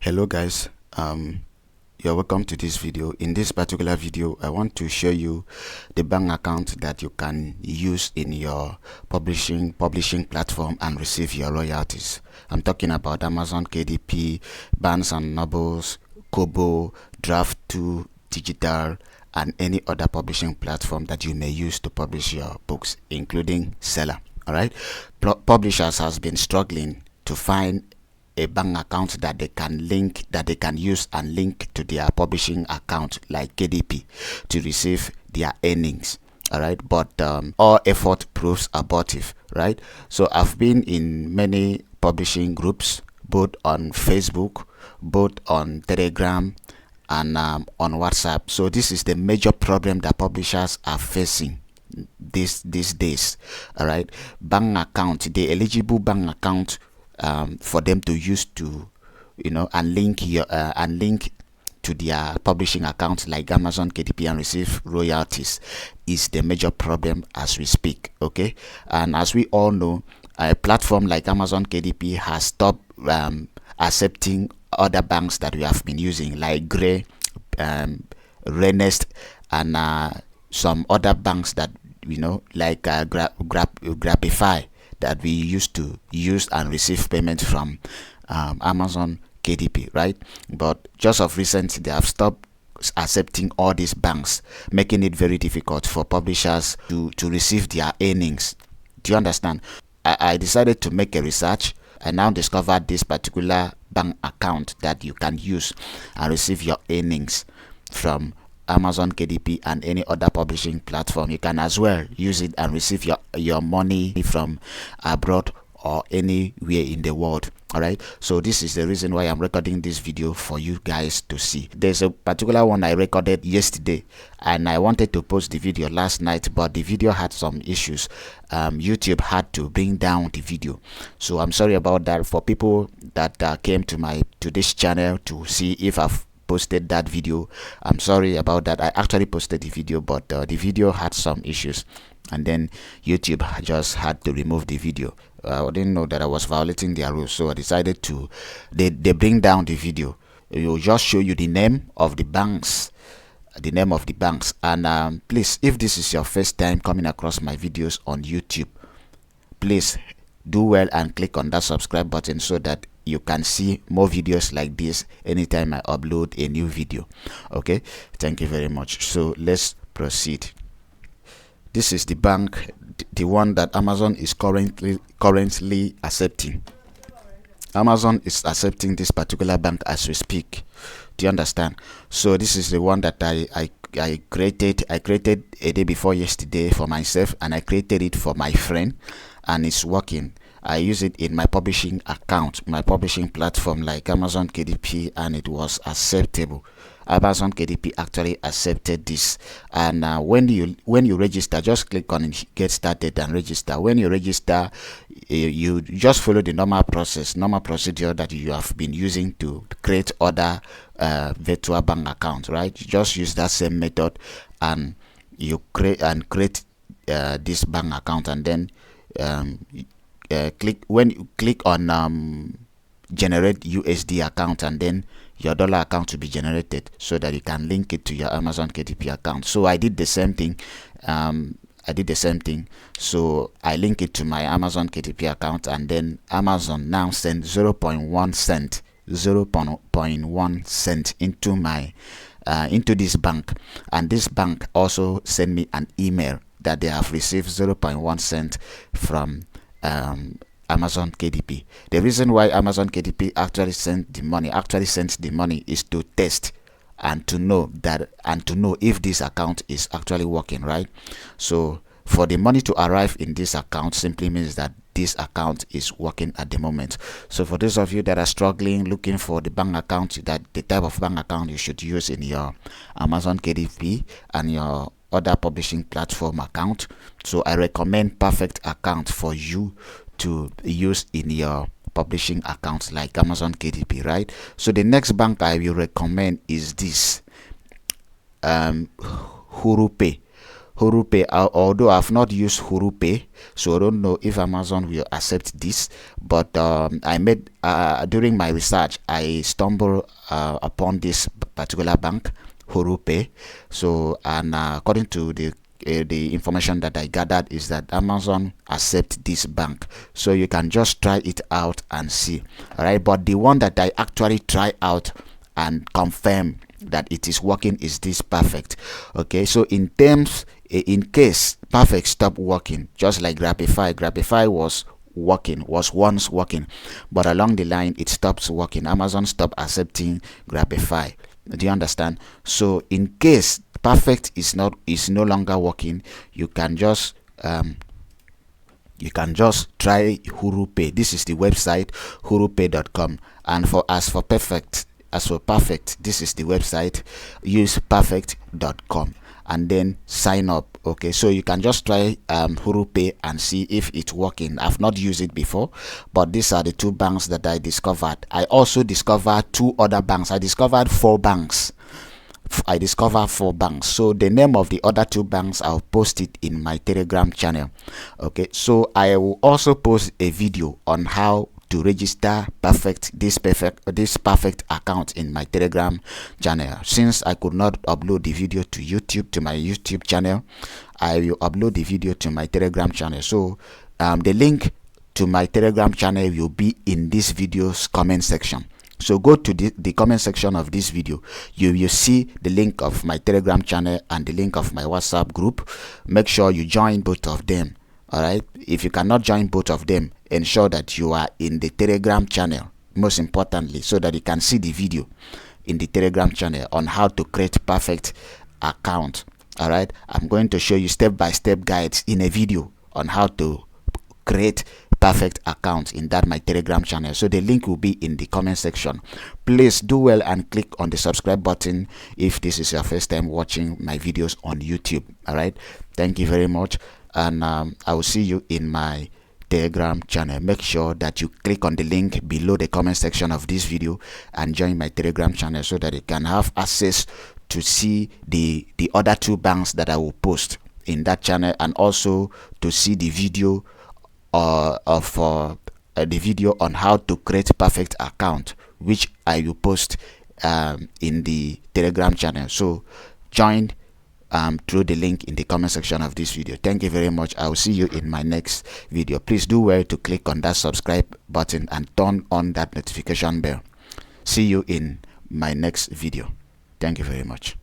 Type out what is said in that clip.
Hello guys, you're welcome to this video. In this particular video I want to show you the bank account that you can use in your publishing platform and receive your royalties. I'm talking about Amazon, KDP, Barnes and Nobles, Kobo, Draft2, Digital, and any other publishing platform that you may use to publish your books, including Seller. Alright, publishers has been struggling to find a bank account that they can use and link to their publishing account like KDP to receive their earnings. All right, but all effort proves abortive, right? So I've been in many publishing groups, both on Facebook, both on Telegram, and on WhatsApp. So this is the major problem that publishers are facing these days. All right, bank account, the eligible bank account for them to use to and link to their publishing accounts like Amazon, KDP, and receive royalties is the major problem as we speak. Okay, and as we all know, a platform like Amazon, KDP has stopped accepting other banks that we have been using like Gray, Renest, and some other banks that like Grapify, that we used to use and receive payment from Amazon, KDP, right? But just of recent, they have stopped accepting all these banks, making it very difficult for publishers to receive their earnings. Do you understand? I decided to make a research. I now discovered this particular bank account that you can use and receive your earnings from Amazon, KDP, and any other publishing platform. You can as well use it and receive your money from abroad or anywhere in the world. All right, so this is the reason why I'm recording this video for you guys to see. There's a particular one I recorded yesterday and I wanted to post the video last night, but the video had some issues. YouTube had to bring down the video, so I'm sorry about that. For people that came to this channel to see if I've posted that video, I'm sorry about that. I actually posted the video, but the video had some issues, and then YouTube just had to remove the video. I didn't know that I was violating their rules, so I decided to they bring down the video. It will just show you the name of the banks, and please, if this is your first time coming across my videos on YouTube, please do well and click on that subscribe button so that you can see more videos like this anytime I upload a new video. Okay, thank you very much. So let's proceed. This is the bank, the one that Amazon is currently accepting. Amazon is accepting this particular bank as we speak. Do you understand? So this is the one that I created. I created a day before yesterday for myself, and I created it for my friend, and it's working. I use it in my publishing account, my publishing platform like Amazon, KDP, and it was acceptable. Amazon, KDP actually accepted this, and when you register, just click on get started and register. When you register, you just follow the normal procedure that you have been using to create other virtual bank accounts, right? You just use that same method and you create this bank account, and then when you click on generate USD account, and then your dollar account will be generated so that you can link it to your Amazon, KDP account. So I did the same thing. So I link it to my Amazon, KDP account, and then Amazon now send 0.1 cent into my into this bank, and this bank also send me an email that they have received 0.1 cent from Amazon, KDP. The reason why Amazon, KDP actually sent the money is to test and to know if this account is actually working, right? So for the money to arrive in this account simply means that this account is working at the moment. So for those of you that are struggling looking for the bank account, the type of bank account you should use in your Amazon, KDP, and your other publishing platform account, so I recommend Perfect Account for you to use in your publishing accounts like Amazon, KDP, right? So the next bank I will recommend is this Hurupe. Pay. Although I've not used Pay, so I don't know if Amazon will accept this. But I made during my research, I stumbled upon this particular bank, Pay. So, and according to the information that I gathered is that Amazon accept this bank, so you can just try it out and see. All right, but the one that I actually try out and confirm that it is working is this Perfect. Okay, so in case Perfect stop working, just like Grabify was once working, but along the line it stops working. Amazon stop accepting Grabify. Do you understand? So in case Perfect is no longer working, you can just try Pay. This is the website, hurupay.com. And as for Perfect, this is the website, use perfect.com, and then sign up. Okay, so you can just try Pay and see if it's working. I've not used it before, but these are the two banks that I discovered. I also discovered two other banks. I discovered four banks. So the name of the other two banks, I'll post it in my Telegram channel. Okay, so I will also post a video on how to register this perfect account in my Telegram channel. Since I could not upload the video to my YouTube channel, I will upload the video to my Telegram channel. So the link to my Telegram channel will be in this video's comment section. So go to the comment section of this video. You will see the link of my Telegram channel and the link of my WhatsApp group. Make sure you join both of them. All right, if you cannot join both of them, ensure that you are in the Telegram channel, most importantly, so that you can see the video in the Telegram channel on how to create perfect account. All right, I'm going to show you step-by-step guides in a video on how to create perfect account in my Telegram channel. So the link will be in the comment section. Please do well and click on the subscribe button if this is your first time watching my videos on YouTube. All right, thank you very much, and I will see you in my Telegram channel. Make sure that you click on the link below the comment section of this video and join my Telegram channel so that you can have access to see the other two banks that I will post in that channel, and also to see the video the video on how to create perfect account, which I will post in the Telegram channel. So join through the link in the comment section of this video. Thank you very much. I will see you in my next video. Please do well to click on that subscribe button and turn on that notification bell. See you in my next video. Thank you very much.